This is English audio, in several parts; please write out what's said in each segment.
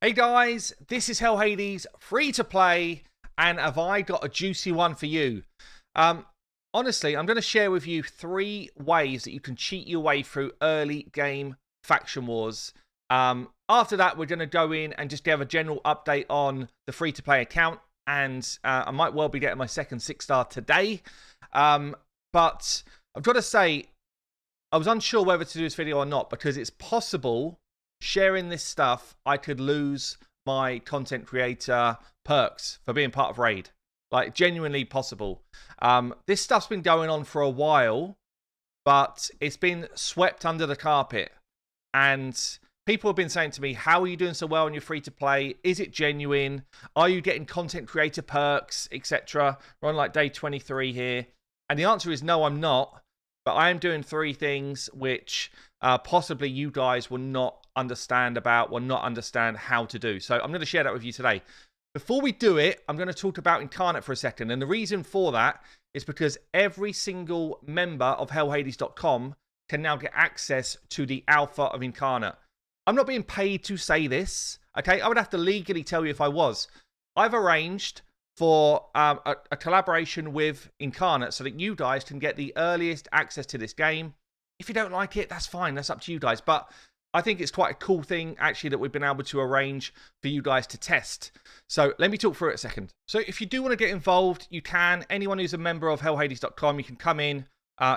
Hey guys, this is Hell Hades, free to play, and have I got a juicy one for you? Honestly, I'm going to share with you 3 ways that you can cheat your way through early game faction wars. After that, we're going to go in and just give a general update on the free to play account, and I might well be getting my second 6-star today. But I've got to say, I was unsure whether to do this video or not because it's possible sharing this stuff, I could lose my content creator perks for being part of Raid. Like, genuinely possible. This stuff's been going on for a while, but it's been swept under the carpet. And people have been saying to me, how are you doing so well on your free-to-play? Is it genuine? Are you getting content creator perks, etc.? We're on like day 23 here. And the answer is no, I'm not. But I am doing 3 things which possibly you guys will not understand about, will not understand how to do. So I'm going to share that with you today. Before we do it, I'm going to talk about Incarnate for a second. And the reason for that is because every single member of hellhades.com can now get access to the alpha of Incarnate. I'm not being paid to say this, okay? I would have to legally tell you if I was. I've arranged for a collaboration with Incarnate so that you guys can get the earliest access to this game. If you don't like it, that's fine. That's up to you guys. But I think it's quite a cool thing, actually, that we've been able to arrange for you guys to test. So let me talk through it a second. So if you do want to get involved, you can. Anyone who's a member of hellhades.com, you can come in,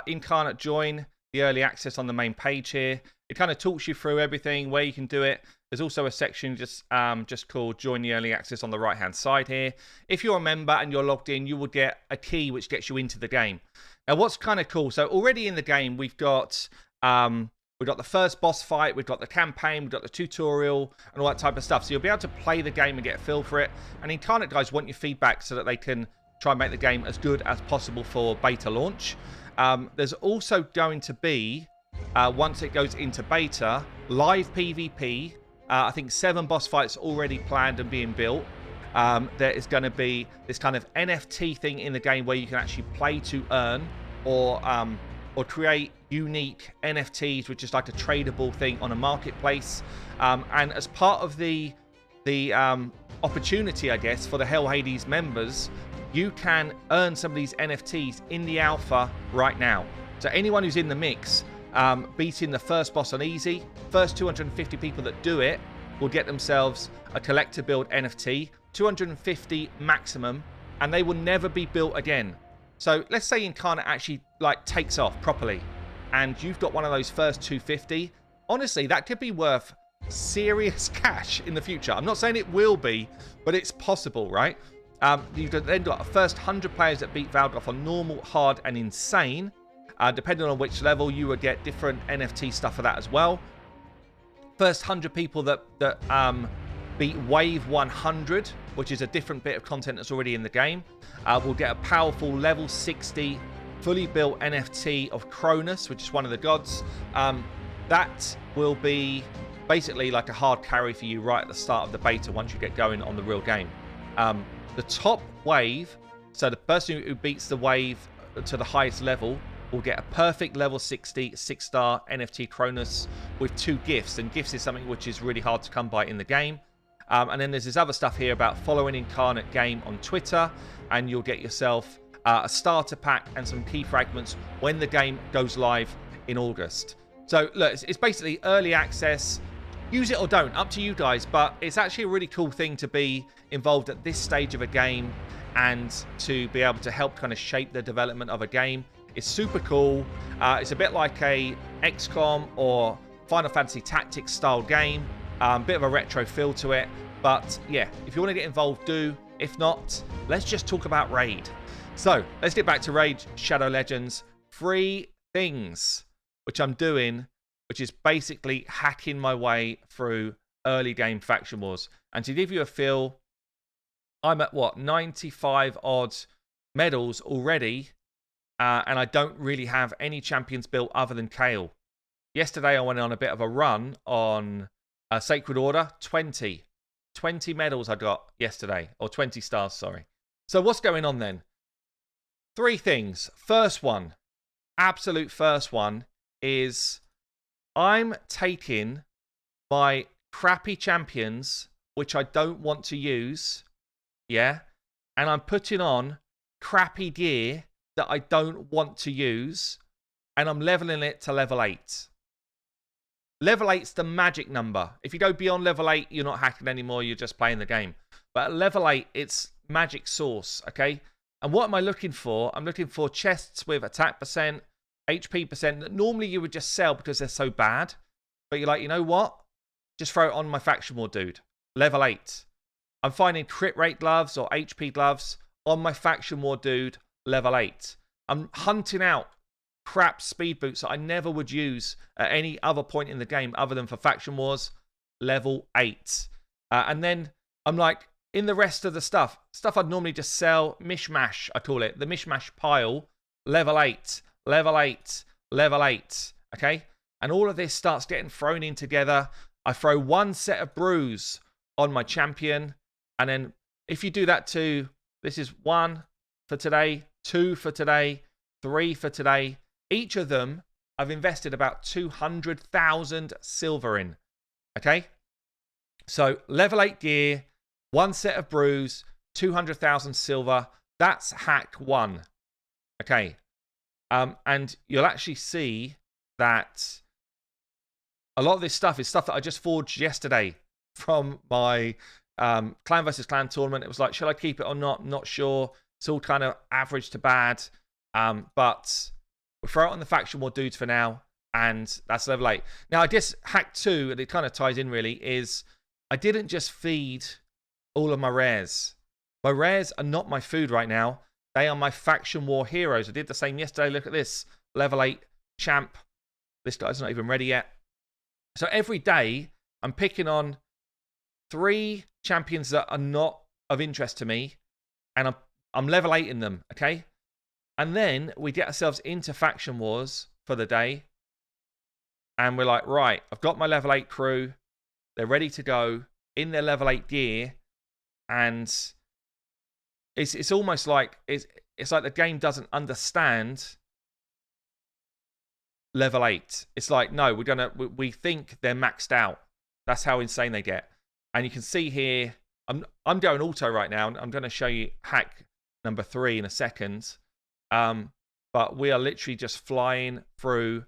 Incarnate join the early access on the main page here. It kind of talks you through everything, where you can do it. There's also a section just called Join the Early Access on the right-hand side here. If you're a member and you're logged in, you will get a key which gets you into the game. Now, what's kind of cool, so already in the game, we've got the first boss fight, we've got the campaign, we've got the tutorial, and all that type of stuff. So you'll be able to play the game and get a feel for it. And Incarnate guys want your feedback so that they can try and make the game as good as possible for beta launch. There's also going to be, once it goes into beta, live PvP. I think 7 boss fights already planned and being built. There is going to be this kind of NFT thing in the game where you can actually play to earn or create unique NFTs, which is like a tradable thing on a marketplace. And as part of the opportunity, I guess, for the Hell Hades members, you can earn some of these NFTs in the alpha right now. So anyone who's in the mix, beating the first boss on easy, first 250 people that do it will get themselves a collector build NFT, 250 maximum, and they will never be built again. So let's say Incarnate actually like takes off properly and you've got one of those first 250. Honestly, that could be worth serious cash in the future. I'm not saying it will be, but it's possible, right? You've then got a first 100 players that beat Valgoth on normal, hard, and insane. Depending on which level, you would get different NFT stuff for that as well. First 100 people that beat Wave 100, which is a different bit of content that's already in the game, will get a powerful level 60 fully built NFT of Cronus, which is one of the gods. That will be basically like a hard carry for you right at the start of the beta once you get going on the real game. The top wave, so the person who beats the wave to the highest level, will get a perfect level 60 6-star NFT Cronus with 2 gifts. And gifts is something which is really hard to come by in the game. And then there's this other stuff here about following Incarnate game on Twitter, and you'll get yourself a starter pack and some key fragments when the game goes live in August. So look, it's basically early access. Use it or don't, up to you guys, but it's actually a really cool thing to be involved at this stage of a game and to be able to help kind of shape the development of a game. It's super cool. It's a bit like a XCOM or Final Fantasy Tactics style game. Bit of a retro feel to it. But yeah, if you want to get involved, do. If not, let's just talk about Raid. So let's get back to Raid Shadow Legends. 3 things which I'm doing, which is basically hacking my way through early game faction wars. And to give you a feel, I'm at what, 95 odd medals already. And I don't really have any champions built other than Kale. Yesterday, I went on a bit of a run on Sacred Order. 20 medals I got yesterday. Or 20 stars, sorry. So what's going on then? 3 things. First one, absolute first one, is I'm taking my crappy champions which I don't want to use, yeah, and I'm putting on crappy gear that I don't want to use, and I'm leveling it to level 8. Level 8's the magic number. If you go beyond level 8, you're not hacking anymore, you're just playing the game. But at level 8, it's magic sauce, okay? And what am I looking for? I'm looking for chests with attack percent, HP percent, that normally you would just sell because they're so bad. But you're like, you know what? Just throw it on my faction war dude. Level 8. I'm finding crit rate gloves or HP gloves on my faction war dude, level 8. I'm hunting out crap speed boots that I never would use at any other point in the game other than for faction wars, level 8. And then I'm like, in the rest of the stuff I'd normally just sell, mishmash, I call it, the mishmash pile, level 8, level 8, level 8, okay? And all of this starts getting thrown in together. I throw one set of brews on my champion, and then if you do that too, this is 1 for today, 2 for today, 3 for today. Each of them I've invested about 200,000 silver in, okay? So level 8 gear, one set of brews, 200,000 silver. That's hack 1. Okay. And you'll actually see that a lot of this stuff is stuff that I just forged yesterday from my clan versus clan tournament. It was like, should I keep it or not? Not sure. It's all kind of average to bad. But we'll throw it on the faction war dudes for now. And that's level 8. Now, I guess hack 2, and it kind of ties in really, is I didn't just feed all of my rares. My rares are not my food right now. They are my faction war heroes. I did the same yesterday. Look at this. Level 8 champ. This guy's not even ready yet. So every day, I'm picking on 3 champions that are not of interest to me. And I'm level 8 in them, okay? And then we get ourselves into faction wars for the day. And we're like, right, I've got my level 8 crew. They're ready to go in their level 8 gear. And it's almost like it's like the game doesn't understand level 8. It's like, no, we think they're maxed out. That's how insane they get. And you can see here, I'm going auto right now. I'm going to show you hack number 3 in a second. But we are literally just flying through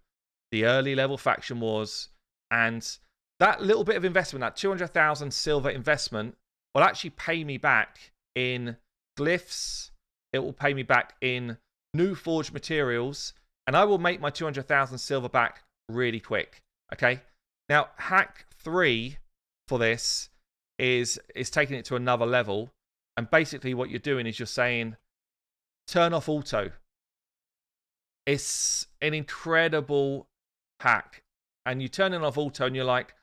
the early level faction wars, and that little bit of investment, that 200,000 silver investment, will actually pay me back in glyphs. It will pay me back in new forged materials, and I will make my 200,000 silver back really quick. Okay. Now, hack 3 for this is taking it to another level, and basically what you're doing is you're saying, turn off auto. It's an incredible hack, and you turn it off auto, and you're like,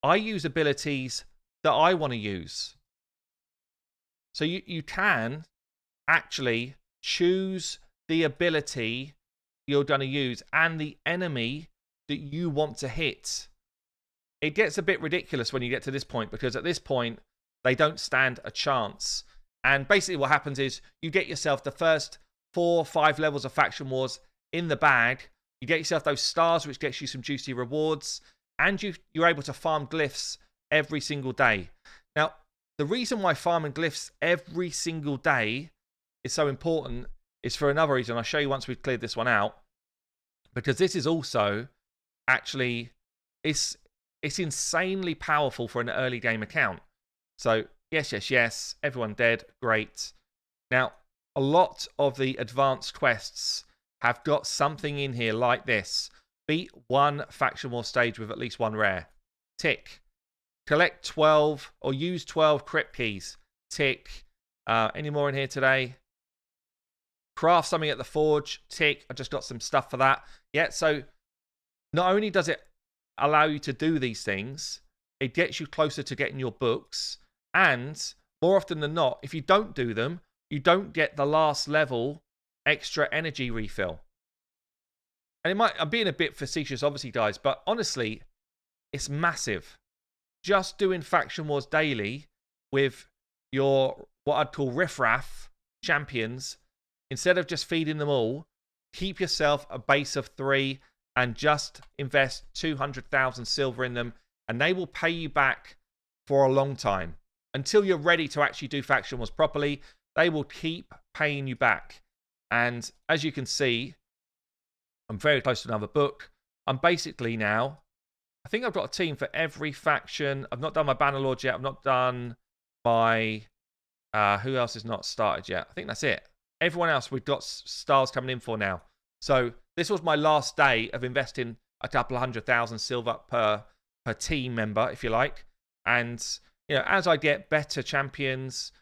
I use abilities that I want to use. So you can actually choose the ability you're going to use and the enemy that you want to hit. It gets a bit ridiculous when you get to this point, because at this point, they don't stand a chance. And basically what happens is you get yourself the first 4 or 5 levels of faction wars in the bag. You get yourself those stars, which gets you some juicy rewards. And you're able to farm glyphs every single day. Now, the reason why farming glyphs every single day is so important is for another reason. I'll show you once we've cleared this one out. Because this is also actually, it's insanely powerful for an early game account. So, yes, everyone dead, great. Now, a lot of the advanced quests have got something in here like this. Beat 1 faction war stage with at least 1 rare. Tick. Collect 12 or use 12 crypt keys. Tick. Any more in here today? Craft something at the forge. Tick. I just got some stuff for that. Yeah, so not only does it allow you to do these things, it gets you closer to getting your books. And more often than not, if you don't do them, you don't get the last level extra energy refill. And I'm being a bit facetious, obviously, guys, but honestly, it's massive. Just doing faction wars daily with your, what I'd call riffraff champions, instead of just feeding them all, keep yourself a base of 3 and just invest 200,000 silver in them, and they will pay you back for a long time. until you're ready to actually do faction wars properly, they will keep paying you back. And as you can see, I'm very close to another book. I'm basically now, I think I've got a team for every faction. I've not done my Banner Lords yet. I've not done my, who else has not started yet? I think that's it. Everyone else we've got stars coming in for now. So this was my last day of investing a couple of 100,000 silver per team member, if you like. And, you know, as I get better champions,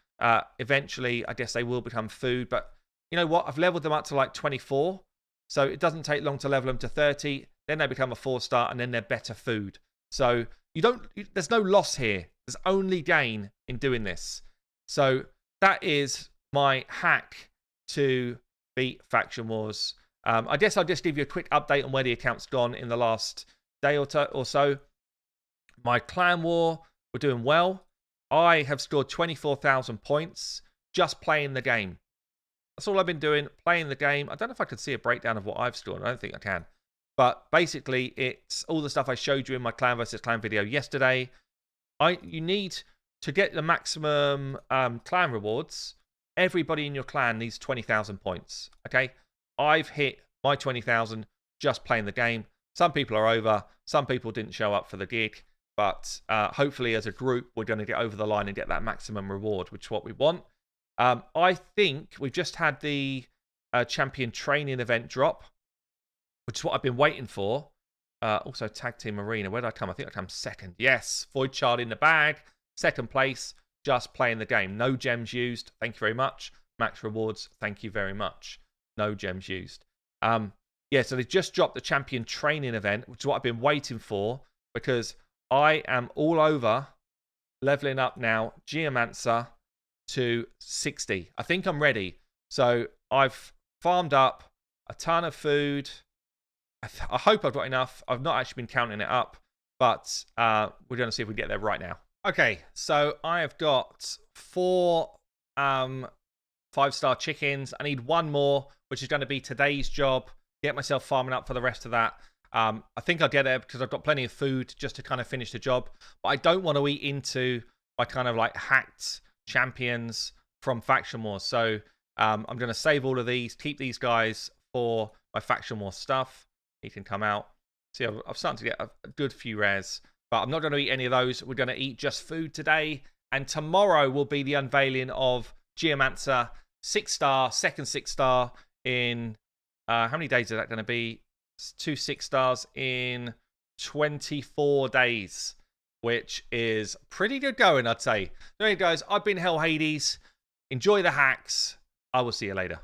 eventually I guess they will become food. But you know what? I've leveled them up to like 24. So it doesn't take long to level them to 30. Then they become a 4-star, and then they're better food. So there's no loss here. There's only gain in doing this. So that is my hack to beat Faction Wars. I guess I'll just give you a quick update on where the account's gone in the last day or so. My clan war, we're doing well. I have scored 24,000 points just playing the game. That's all I've been doing, playing the game. I don't know if I could see a breakdown of what I've scored. I don't think I can. But basically, it's all the stuff I showed you in my clan versus clan video yesterday. You need to get the maximum clan rewards. Everybody in your clan needs 20,000 points. Okay, I've hit my 20,000 just playing the game. Some people are over. Some people didn't show up for the gig. But hopefully, as a group, we're going to get over the line and get that maximum reward, which is what we want. I think we've just had the champion training event drop, which is what I've been waiting for. Also, Tag Team Arena. Where did I come? I think I come second. Yes, Void Child in the bag. Second place, just playing the game. No gems used. Thank you very much. Max rewards. Thank you very much. No gems used. Yeah, so they just dropped the champion training event, which is what I've been waiting for, because I am all over leveling up now Geomancer to 60. I think I'm ready. So I've farmed up a ton of food. I hope I've got enough. I've not actually been counting it up, but we're going to see if we can get there right now. Okay, so I have got 4 5-star chickens. I need 1 more, which is going to be today's job. Get myself farming up for the rest of that. I think I'll get there because I've got plenty of food just to kind of finish the job. But I don't want to eat into my kind of like hacked champions from Faction Wars. So I'm going to save all of these, keep these guys for my Faction Wars stuff. He can come out. See, I'm starting to get a good few rares. But I'm not going to eat any of those. We're going to eat just food today. And tomorrow will be the unveiling of Geomancer 6-star, second 6-star in... how many days is that going to be? 2 6-stars in 24 days, which is pretty good going, I'd say. There you go, guys. I've been Hell Hades. Enjoy the hacks. I will see you later.